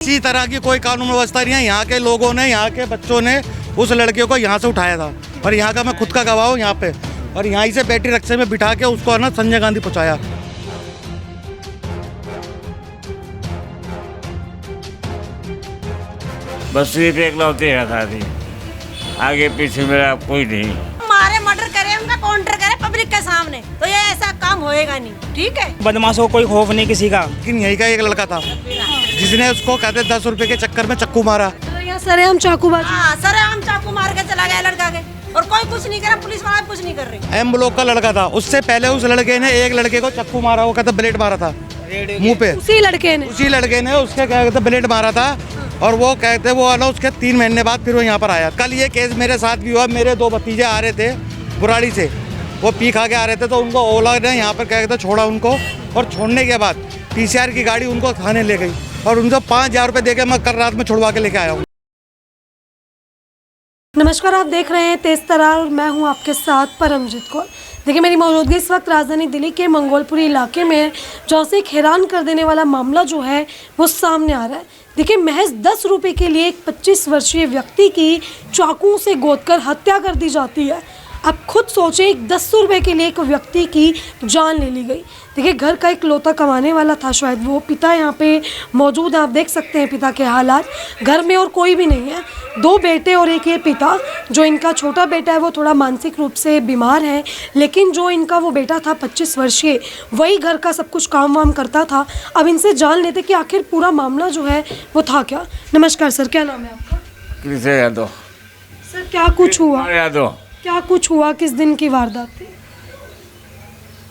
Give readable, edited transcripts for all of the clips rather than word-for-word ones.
किसी तरह की कोई कानून व्यवस्था नहीं है। यहाँ के लोगों ने, यहाँ के बच्चों ने उस लड़के को यहाँ से उठाया था और यहाँ का मैं खुद का गवाह हूँ यहाँ पे, और यहाँ से बैटरी रिक्शे में बिठा के उसको है ना संजय गांधी पहुँचाया। बस सिर्फ एक लौटे था थी, आगे पीछे मेरा कोई नहीं। हमारे मर्डर करे, उनका काउंटर करे पब्लिक के सामने, तो ये ऐसा काम होएगा नहीं। ठीक है, बदमाशों को कोई खौफ नहीं किसी का। लेकिन यही का एक लड़का था जिसने उसको कहते 10 रुपए के चक्कर में चक्कू मारा। तो यहाँ सरेआम चाकूबाजी, हाँ सरेआम चाकू मार के चला गया लड़का के, और कोई कुछ नहीं करा, पुलिस वाला कुछ नहीं कर रही। एम ब्लॉक का लड़का था, उससे पहले उस लड़के ने एक लड़के को चक्कू मारा, वो कहते ब्लेड मारा था मुंह पे। उसी लड़के ने उसके क्या कहते ब्लेड मारा था, और वो कहते वो ना उसके 3 महीने बाद फिर वो यहाँ पर आया। कल ये केस मेरे साथ भी हुआ। मेरे 2 भतीजे आ रहे थे बुराड़ी से, वो पी खा के आ रहे थे, तो उनको ओला ने यहाँ पर क्या कहते छोड़ा उनको, और छोड़ने के बाद PCR की गाड़ी उनको थाने ले गई और उनको 5,000 रुपये दे के मैं कल रात में छुड़वा के लेके आया हूँ। नमस्कार, आप देख रहे हैं तेज तरार और मैं हूं आपके साथ परमजीत कौर। देखिए, मेरी मौजूदगी इस वक्त राजधानी दिल्ली के मंगोलपुरी इलाके में है, जहाँ से एक हैरान कर देने वाला मामला जो है वो सामने आ रहा है। देखिए, महज 10 रुपये के लिए एक 25 वर्षीय व्यक्ति की चाकू से गोदकर हत्या कर दी जाती है। आप खुद सोचें, 10 रुपये के लिए एक व्यक्ति की जान ले ली गई। देखिए, घर का इकलौता कमाने वाला था, शायद वो पिता यहाँ पे मौजूद है। आप देख सकते हैं पिता के हालात। घर में और कोई भी नहीं है, 2 बेटे और एक ये पिता। जो इनका छोटा बेटा है वो थोड़ा मानसिक रूप से बीमार है, लेकिन जो इनका वो बेटा था 25 वर्षीय, वही घर का सब कुछ काम वाम करता था। अब इनसे जान लेते कि आखिर पूरा मामला जो है वो था क्या। नमस्कार सर, क्या नाम है आपका? कृष्ण यादव। सर, क्या कुछ हुआ? यादव। क्या कुछ हुआ? किस दिन की वारदात थी?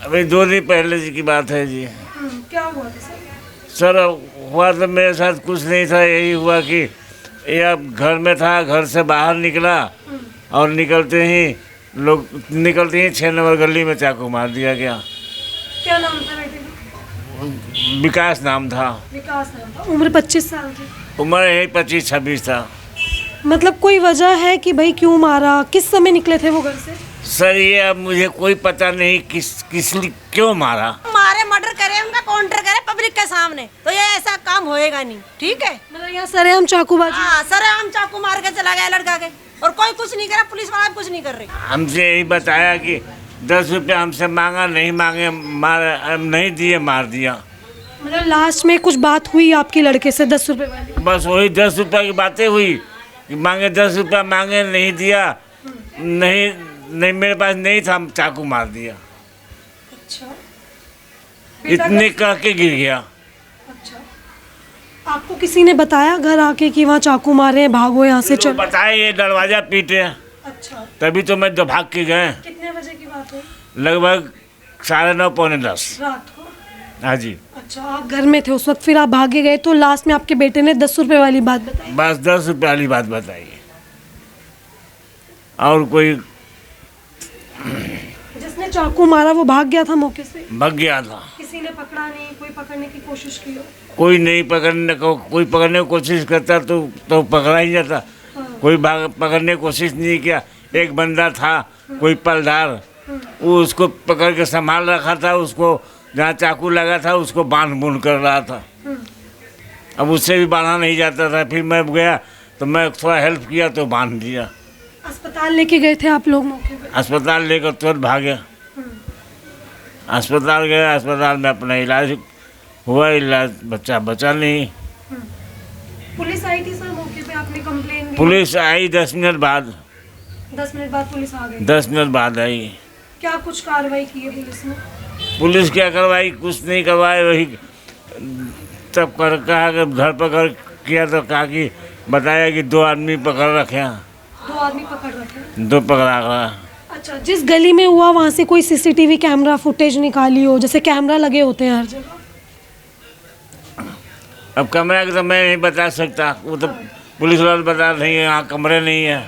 अभी 2 दिन पहले की बात है जी। क्या हुआ था सर? सर हुआ तो मेरे साथ कुछ नहीं था। यही हुआ कि ये अब घर में था, घर से बाहर निकला और निकलते ही 6 नंबर गली में चाकू मार दिया गया। क्या नाम था बेटे का? विकास नाम था। विकास नाम था। उम्र 25 साल की। उम्र यही 25-26 था। मतलब कोई वजह है कि भाई क्यों मारा? किस समय निकले थे वो घर से? सर ये अब मुझे कोई पता नहीं किस लिए क्यों मारा। हमारे मर्डर करे, उनका काउंटर करे पब्लिक के सामने, तो ये ऐसा काम होएगा नहीं। ठीक है, मतलब यहाँ सरेआम चाकूबाजी, हाँ सरेआम चाकू मार के चला गया लड़का के, और कोई कुछ नहीं करा, पुलिस वाला कुछ नहीं कर रही। हमसे यही बताया कि 10 रुपये हमसे मांगा, नहीं मांगे नहीं दिए, मार दिया। मतलब लास्ट में कुछ बात हुई आपके लड़के से 10 रुपए वाली? बस वही 10 रुपये की बातें हुई कि मांगे 10 रुपया, मांगे नहीं दिया, नहीं मेरे पास नहीं था, चाकू मार दिया। अच्छा, इतने कह के गिर गया। अच्छा, आपको किसी ने बताया घर आके कि वहाँ चाकू मारे हैं, भागो यहाँ से चलो? बताए ये दरवाजा पीटे। अच्छा, तभी तो मैं भाग के गए। कितने बजे की बात है? लगभग 9:30 पौने 10 रात को। हाँ जी। अच्छा, आप घर में थे उस वक्त, फिर आप भागे गए, तो लास्ट में आपके बेटे ने 10 रुपए वाली बात बताई? बस 10 रुपये वाली बात बताई, और कोई जिसने चाकू मारा वो भाग गया था मौके से? भाग गया था। किसी ने पकड़ा नहीं? कोई पकड़ने की कोशिश की हो? कोई नहीं कोई पकड़ने की कोशिश करता तो पकड़ा ही जाता। कोई पकड़ने की कोशिश नहीं किया। एक बंदा था कोई पलदार, वो उसको पकड़ के संभाल रखा था, उसको जहाँ चाकू लगा था उसको बांध बूंद कर रहा था। अब उससे भी बांधा नहीं जाता था। फिर मैं गया तो मैं थोड़ा हेल्प किया तो बांध दिया। अस्पताल लेके गए थे आप लोग मौके पे? अस्पताल लेकर तुरंत भागे। अस्पताल गया, अस्पताल में अपना इलाज हुआ, इलाज बच्चा बचा नहीं। पुलिस आई थी सर मौके पे? आपने कंप्लेन दी? पुलिस आई 10 मिनट बाद। 10 मिनट बाद पुलिस आ गई? 10 मिनट बाद आई। क्या कुछ कार्रवाई की है पुलिस ने? पुलिस क्या करवाई? कुछ नहीं करवाई। वही तब कहा कि धरपकड़ किया तो कहा कि बताया कि 2 आदमी पकड़ रखे हैं। 2 आदमी पकड़ रखे? 2 पकड़ा गया। अच्छा, जिस गली में हुआ वहाँ से कोई CCTV कैमरा फुटेज निकाली हो? जैसे कैमरा लगे होते हैं हर जगह। अब कमरे का तो मैं नहीं बता सकता, वो तो पुलिस वाले बता रही है यहाँ कमरे नहीं है।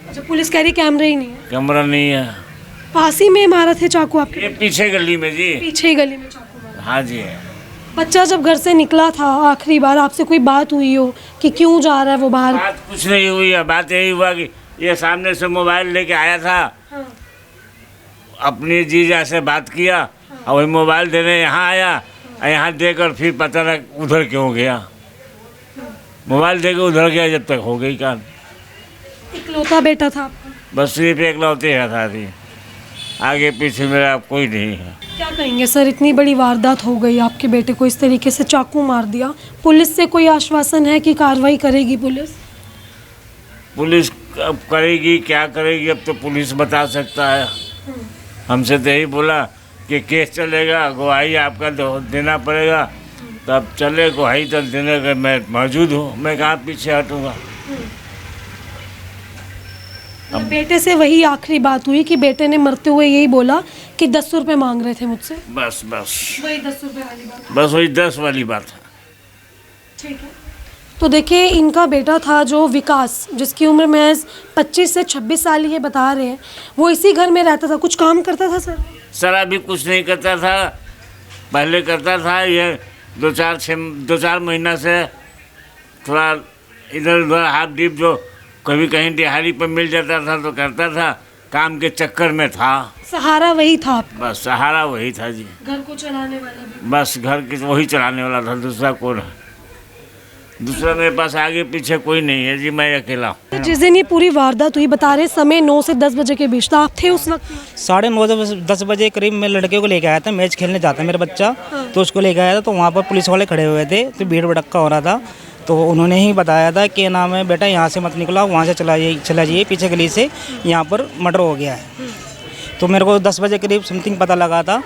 अच्छा, पुलिस कह रही कैमरे ही नहीं है? कमरा नहीं है। पास ही में मारा थे चाकू आपके? ये पीछे गली में जी। पीछे ही गली में चाकू मारा? हाँ जी। बच्चा जब घर से निकला था आखिरी बार, आपसे कोई बात हुई हो कि क्यों जा रहा है वो बाहर? बात कुछ नहीं हुई है। बात यही हुआ कि ये सामने से मोबाइल लेके आया था। हाँ। अपनी जीजा से बात किया और वही मोबाइल देने यहाँ आया, और यहाँ देकर फिर पता नहीं उधर क्यों गया। मोबाइल देके उधर गया जब तक हो गई कान। इकलौता बेटा था आपका? बस सिर्फ एकलौते है साथी, आगे पीछे मेरा कोई नहीं है। क्या कहेंगे सर, इतनी बड़ी वारदात हो गई, आपके बेटे को इस तरीके से चाकू मार दिया, पुलिस से कोई आश्वासन है कि कार्रवाई करेगी पुलिस? पुलिस अब करेगी क्या करेगी, अब तो पुलिस बता सकता है। हमसे तो यही बोला कि केस चलेगा, गवाही आपका देना पड़ेगा, तब चले गवाही तो देने का मैं मौजूद हूँ, मैं कहाँ पीछे हटूँगा। अब बेटे से वही आखिरी बात हुई कि बेटे ने मरते हुए यही बोला कि 10 रुपए मांग रहे थे मुझसे? बस वही 10 रुपए वाली बात? बस वही 10 वाली बात है। ठीक है। तो देखिए, इनका बेटा था जो विकास, जिसकी उम्र महज 25 से 26 साल ये बता रहे हैं, वो इसी घर में रहता था। कुछ काम करता था सर? सर अभी कुछ नहीं करता था, पहले करता था। ये 2-4 महीना से थोड़ा इधर उधर हाथ डीप जो कभी कहीं दिहाड़ी पर मिल जाता था तो करता था, काम के चक्कर में था। सहारा वही था आपका? बस सहारा वही था जी, घर को चलाने वाला भी? बस घर के वही चलाने वाला था, दूसरा कौन है? दूसरा मेरे पास आगे पीछे कोई नहीं है जी, मैं अकेला हूँ। जिस दिन ये पूरी वारदात हुई, बता रहे समय 9 से 10 बजे के बीच था, आप थे उस वक्त? 9:30-10 बजे करीब मैं लड़के को लेके आया था, मैच खेलने जाता मेरा बच्चा, तो उसको लेके आया था। तो वहाँ पर पुलिस वाले खड़े हुए थे, तो भीड़ भड़क्का हो रहा था। तो उन्होंने ही बताया था कि नाम है बेटा यहाँ से मत निकला, वहाँ से चला जाइए पीछे गली से, यहाँ पर मर्डर हो गया है। तो मेरे को 10 बजे करीब समथिंग पता लगा था,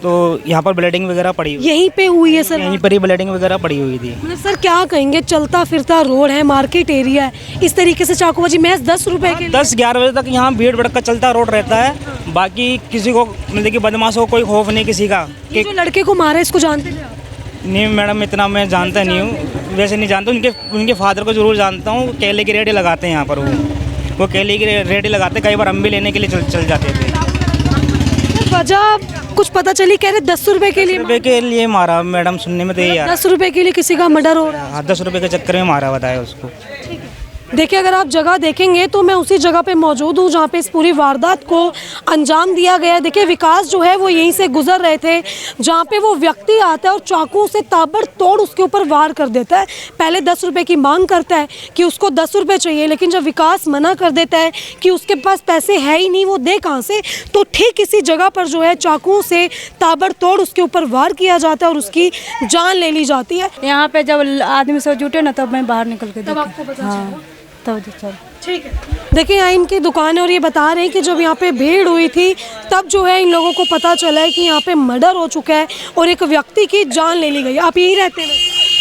तो यहाँ पर ब्लीडिंग वगैरह पड़ी हुई, यहीं पे हुई है सर? यहीं पर ही ब्लीडिंग वगैरह पड़ी हुई थी। मतलब सर क्या कहेंगे, चलता फिरता रोड है, मार्केट एरिया है, इस तरीके से चाकूबाजी महज 10 रुपए के लिए? 10-11 बजे तक यहाँ भीड़ भड़का चलता रोड रहता है। बाकी किसी को मतलब कि बदमाशों को कोई खौफ नहीं किसी का। ये जो लड़के को मारा इसको जानते थे आप? नहीं मैडम, इतना मैं जानता नहीं हूँ, वैसे नहीं जानता। उनके फादर को ज़रूर जानता हूँ, केले की रेडी लगाते हैं यहाँ पर। वो केले की रेडी लगाते, कई बार हम भी लेने के लिए चल जाते थे। वजह कुछ पता चली? कह रहे 10 रुपए के लिए? 10 रुपये के लिए मारा मैडम, सुनने में तो यही आ रहा 10 रुपए के लिए किसी का मर्डर हो रहा है? है। 10 रुपये के चक्कर में मारा बताया उसको। देखिए, अगर आप जगह देखेंगे तो मैं उसी जगह पे मौजूद हूँ जहाँ पे इस पूरी वारदात को अंजाम दिया गया है। देखिए, विकास जो है वो यहीं से गुजर रहे थे, जहाँ पे वो व्यक्ति आता है और चाकू से ताबड़तोड़ उसके ऊपर वार कर देता है। पहले 10 रुपए की मांग करता है कि उसको 10 रुपए चाहिए, लेकिन जब विकास मना कर देता है कि उसके पास पैसे है ही नहीं, वो दे कहाँ से, तो ठीक इसी जगह पर जो है चाकू से ताबड़तोड़ उसके ऊपर वार किया जाता है और उसकी जान ले ली जाती है। यहाँ पे जब आदमी सब जुटे ना, तब मैं बाहर निकल के तब आपको पता चला? तब चल ठीक है। देखिए, यहाँ इनकी दुकान है और ये बता रहे हैं कि जब यहाँ पे भीड़ हुई थी तब जो है इन लोगों को पता चला है कि यहाँ पे मर्डर हो चुका है और एक व्यक्ति की जान ले ली गई। आप यहीं रहते हैं?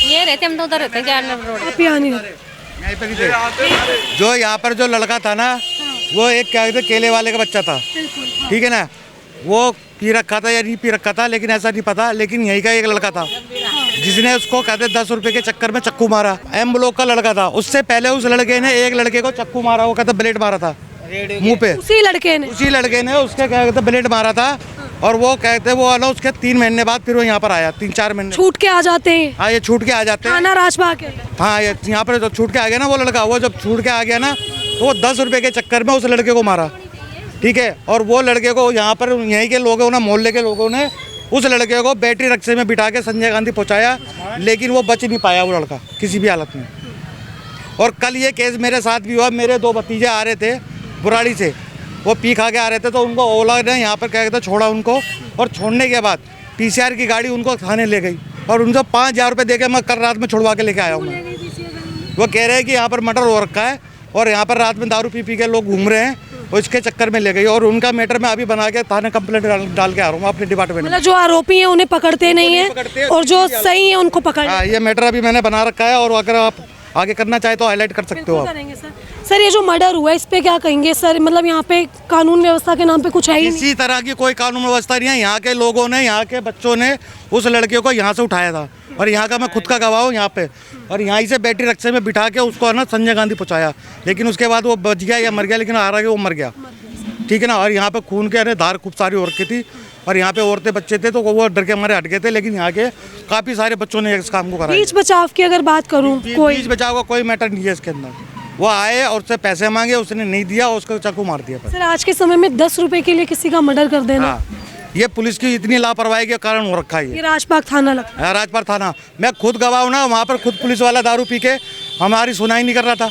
ये रहते, हम तो उधर रहते हैं रोड। आप यहाँ नहीं रहते? यहीं पर ही थे। जो यहाँ पर जो लड़का था ना, वो एक क्या कहते केले वाले का बच्चा था, ठीक है ना। वो पी रखा था या नहीं पी रखा था लेकिन ऐसा नहीं पता, लेकिन यहीं का एक लड़का था जिसने उसको कहते 10 रुपए के चक्कर में चक्कू मारा। एम ब्लॉक का लड़का था, उससे पहले उस लड़के ने एक लड़के को चक्कू मारा, वो कहते ब्लेड मारा था मुंह पे। उसी लड़के ने उसके क्या कहते ब्लेड मारा था। और वो कहते वो अनाउंस के 3 महीने बाद फिर वो यहाँ पर आया, 3-4 महीने छूट के आ जाते हैं। हाँ, ये छूट के आ जाते हैं थाना राजबाग के। हाँ, ये यहाँ पर जो छूट के आ गया ना वो लड़का, वो जब छूट के आ गया ना तो वो 10 रुपए के चक्कर में उस लड़के को मारा, ठीक है। और वो लड़के को यहाँ पर यहीं के लोगों ने, मोहल्ले के लोगों ने उस लड़के को बैटरी रिक्शे में बिठा के संजय गांधी पहुँचाया, लेकिन वो बच नहीं पाया वो लड़का किसी भी हालत में। और कल ये केस मेरे साथ भी हुआ। मेरे 2 भतीजे आ रहे थे बुराड़ी से, वो पी खा के आ रहे थे, तो उनको ओला ने यहाँ पर क्या कहते छोड़ा उनको, और छोड़ने के बाद PCR की गाड़ी उनको थाने ले गई और उनको 5,000 रुपये दे के मैं कल रात में छुड़वा के लेके आया हूँ मैं। वो कह रहे हैं कि यहाँ पर मर्डर हो रखा है और यहाँ पर रात में दारू पी के लोग घूम रहे हैं, और इसके चक्कर में ले गई। और उनका मैटर मैं अभी बना के थाने कंप्लेंट डाल के आ रहा हूँ अपने डिपार्टमेंट में। मतलब जो आरोपी हैं उन्हें पकड़ते नहीं है और जो सही है उनको पकड़। हाँ, ये मैटर अभी मैंने बना रखा है, और अगर आप आगे करना चाहे तो हाईलाइट कर सकते हो आप। करेंगे सर। ये जो मर्डर हुआ है इस पे क्या कहेंगे सर? मतलब यहाँ पे कानून व्यवस्था के नाम पे कुछ है ही नहीं? किसी तरह की कोई कानून व्यवस्था नहीं है। यहाँ के लोगों ने, यहाँ के बच्चों ने उस लड़के को यहाँ से उठाया था, और यहाँ का मैं खुद का गवाह हूँ यहाँ पे, और यहाँ से बैटरी रिक्शे में बिठा के उसको है ना संजय गांधी पहुँचाया, लेकिन उसके बाद वो बच गया या मर गया, लेकिन हारा के वो मर गया, ठीक है ना। और यहाँ पे खून के धार खूब सारी हो रखी थी, और यहाँ पे औरतें बच्चे थे तो वो डर के हमारे हट गए थे, लेकिन यहाँ के काफ़ी सारे बच्चों ने इस काम को करा। बीच बचाव की अगर बात करूँ, कोई बीच बचाव का कोई मैटर नहीं है इसके अंदर। वो आए और उससे पैसे मांगे, उसने नहीं दिया, उसको चाकू मार दिया। सर आज के समय में 10 रुपए के लिए किसी का मर्डर कर देना, ये पुलिस की इतनी लापरवाही के कारण हो रखा है ये राजबाग थाना लगता है। राजपाल थाना, मैं खुद गवाह हूँ ना, वहाँ पर खुद पुलिस वाला दारू पी के हमारी सुनाई नहीं कर रहा था।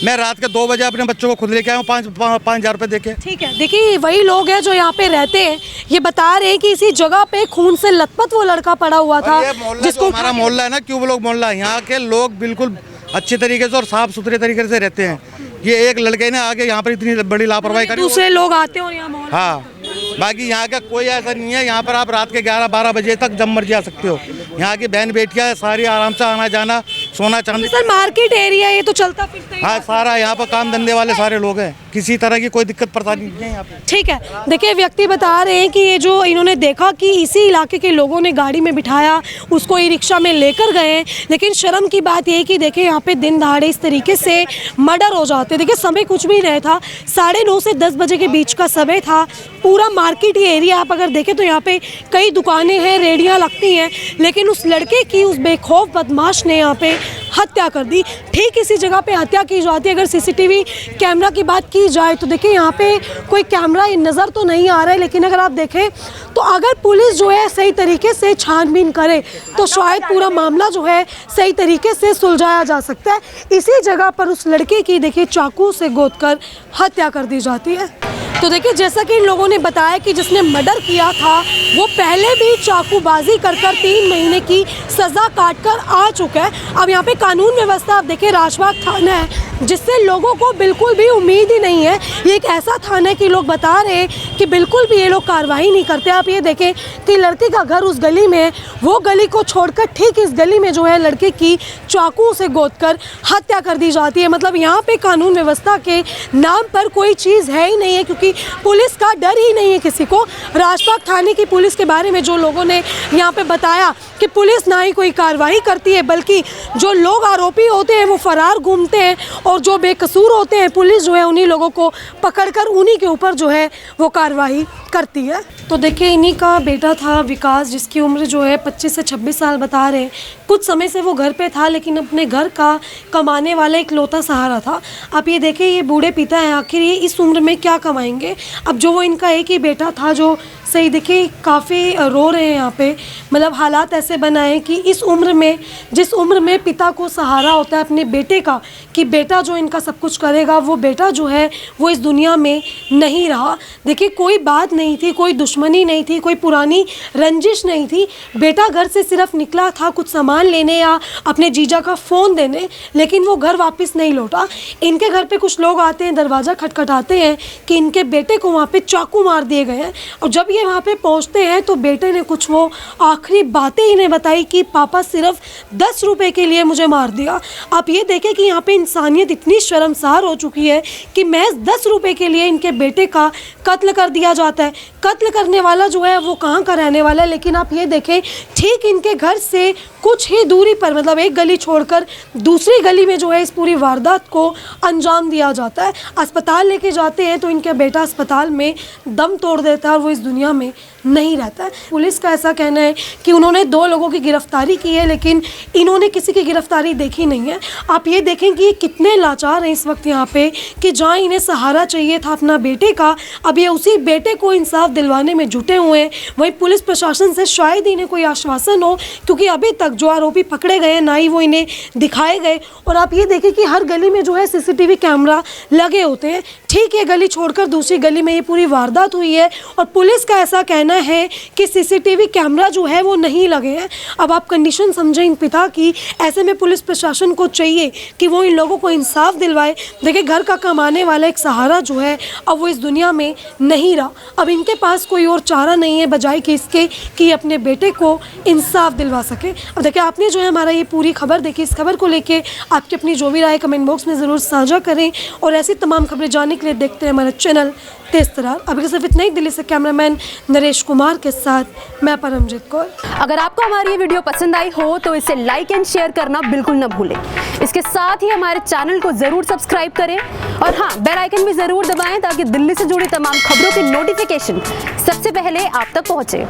मैं रात के 2 बजे अपने बच्चों को खुद लेके आया हूँ 5,000 रुपये देके। ठीक है, देखिए वही लोग हैं जो यहाँ पे रहते हैं, ये बता रहे हैं कि इसी जगह पे खून से लथपथ वो लड़का पड़ा हुआ था। ये मोहल्ला जो हमारा मोहल्ला है ना, क्यों लोग मोहल्ला, यहाँ के लोग बिल्कुल अच्छे तरीके से और साफ सुथरे तरीके से रहते हैं। ये एक लड़के ने आगे यहाँ पर इतनी बड़ी लापरवाही करी। दूसरे लोग आते हैं और यहाँ मोहल्ला। हाँ, बाकी यहाँ का कोई ऐसा नहीं है। यहाँ पर आप रात के 11-12 बजे तक जब मर्जी आ सकते हो। यहाँ की बहन बेटियाँ सारी आराम से आना जाना, सोना चांदी। सर मार्केट एरिया ये तो चलता फिरता ही हाँ, सारा यहाँ पर काम धंधे वाले सारे लोग हैं, किसी तरह की कोई दिक्कत परेशानी नहीं है यहाँ पे। ठीक है, देखिए व्यक्ति बता रहे हैं कि ये जो इन्होंने देखा कि इसी इलाके के लोगों ने गाड़ी में बिठाया, उसको ई रिक्शा में लेकर गए, लेकिन शर्म की बात ये है कि देखिए यहाँ पे दिन दहाड़े इस तरीके से मर्डर हो जाते। देखिए समय कुछ भी नहीं था, 9:30 से 10 बजे के बीच का समय था। पूरा मार्केट एरिया आप अगर देखें तो यहाँ पे कई दुकानें हैं, रेहड़ियाँ लगती हैं, लेकिन उस लड़के की उस बेखौफ बदमाश ने यहाँ पे हत्या कर दी। ठीक इसी जगह पे हत्या की जाती है। अगर सीसीटीवी कैमरा की बात की जाए तो देखिए यहाँ पे कोई कैमरा नज़र तो नहीं आ रहा है, लेकिन अगर आप देखें तो अगर पुलिस जो है सही तरीके से छानबीन करे तो शायद पूरा मामला जो है सही तरीके से सुलझाया जा सकता है। इसी जगह पर उस लड़के की देखिए चाकू से गोदकर हत्या कर दी जाती है। तो देखिए जैसा कि इन लोगों ने बताया कि जिसने मर्डर किया था वो पहले भी चाकूबाजी कर 3 महीने की सज़ा काट कर आ चुका है। अब यहाँ पे कानून व्यवस्था आप देखिए राजबाग थाना है, जिससे लोगों को बिल्कुल भी उम्मीद ही नहीं है। ये एक ऐसा थाना है कि लोग बता रहे हैं कि बिल्कुल भी ये लोग कार्रवाई नहीं करते। आप ये देखें कि लड़के का घर उस गली में है, वो गली को छोड़कर ठीक इस गली में जो है लड़के की चाकू से गोदकर हत्या कर दी जाती है। मतलब यहाँ पे कानून व्यवस्था के नाम पर कोई चीज़ है ही नहीं है, क्योंकि पुलिस का डर ही नहीं है किसी को। राजबाग थाने की पुलिस के बारे में जो लोगों ने यहाँ पे बताया कि पुलिस ना ही कोई कार्रवाई करती है, बल्कि जो लोग आरोपी होते हैं वो फरार घूमते हैं, और जो बेकसूर होते हैं पुलिस जो है उन्हीं लोगों को पकड़कर उन्हीं के ऊपर जो है वो कार्रवाई करती है। तो देखिए इन्हीं का बेटा था विकास, जिसकी उम्र जो है 25 से 26 साल बता रहे हैं। कुछ समय से वो घर पे था, लेकिन अपने घर का कमाने वाला इकलौता सहारा था। आप ये देखिए ये बूढ़े पिता हैं, आखिर ये इस उम्र में क्या कमाएंगे। अब जो वो इनका एक ही बेटा था जो सही देखिए काफ़ी रो रहे हैं यहाँ पे। मतलब हालात ऐसे बनाए कि इस उम्र में, जिस उम्र में पिता को सहारा होता है अपने बेटे का, कि बेटा जो इनका सब कुछ करेगा, वो बेटा जो है वो इस दुनिया में नहीं रहा। देखिए कोई बात नहीं थी, कोई दुश्मनी नहीं थी, कोई पुरानी रंजिश नहीं थी। बेटा घर से सिर्फ निकला था कुछ सामान लेने या अपने जीजा का फ़ोन देने, लेकिन वो घर वापस नहीं लौटा। इनके घर पे कुछ लोग आते हैं, दरवाज़ा खटखटाते हैं कि इनके बेटे को वहाँ पे चाकू मार दिए गए हैं। और जब ये वहाँ पे पहुँचते हैं तो बेटे ने कुछ वो आखिरी बातें इन्हें बताई कि पापा सिर्फ 10 रुपये के लिए मुझे मार दिया। आप ये देखें कि यहाँ पे इंसानियत इतनी शर्मसार हो चुकी है कि महज 10 रुपये के लिए इनके बेटे का कत्ल कर दिया जाता है। कत्ल करने वाला जो है वो कहाँ का रहने वाला है, लेकिन आप ये देखें ठीक इनके घर से कुछ ही दूरी पर, मतलब एक गली छोड़कर दूसरी गली में जो है इस पूरी वारदात को अंजाम दिया जाता है। अस्पताल लेके जाते हैं तो इनका बेटा अस्पताल में दम तोड़ देता है और वो इस दुनिया में नहीं रहता है। पुलिस का ऐसा कहना है कि उन्होंने 2 लोगों की गिरफ्तारी की है, लेकिन इन्होंने किसी की गिरफ्तारी देखी नहीं है। आप ये देखें कि ये कितने लाचार हैं इस वक्त यहाँ पे, कि जहाँ इन्हें सहारा चाहिए था अपना बेटे का, अब ये उसी बेटे को इंसाफ दिलवाने में जुटे हुए हैं। वहीं पुलिस प्रशासन से शायद इन्हें कोई आश्वासन हो, क्योंकि अभी तक जो आरोपी पकड़े गए ना ही वो इन्हें दिखाए गए। और आप ये देखें कि हर गली में जो है सीसीटीवी कैमरा लगे होते हैं। ठीक ये गली छोड़कर दूसरी गली में ये पूरी वारदात हुई है, और पुलिस का ऐसा कहना है कि सीसीटीवी कैमरा जो है वो नहीं लगे हैं। अब आप कंडीशन समझें इन पिता की। ऐसे में पुलिस प्रशासन को चाहिए कि वो इन लोगों को इंसाफ दिलवाए। देखिए घर का कमाने वाला एक सहारा जो है अब वो इस दुनिया में नहीं रहा। अब इनके पास कोई और चारा नहीं है बजाय कि इसके कि अपने बेटे को इंसाफ दिलवा सके। अब देखिए आपने जो है हमारा ये पूरी खबर देखी, इस खबर को लेके आपकी अपनी जो भी राय कमेंट बॉक्स में ज़रूर साझा करें, और ऐसी तमाम खबरें जानने के लिए देखते हैं हमारा चैनल तेज तरार। अभी सिर्फ इतना ही। दिल्ली से कैमरामैन नरेश कुमार के साथ मैं परमजीत कौर। अगर आपको हमारी ये वीडियो पसंद आई हो तो इसे लाइक एंड शेयर करना बिल्कुल न भूलें। इसके साथ ही हमारे चैनल को जरूर सब्सक्राइब करें, और हाँ, बेल आइकन भी जरूर दबाएं ताकि दिल्ली से जुड़ी तमाम खबरों की नोटिफिकेशन सबसे पहले आप तक पहुंचे।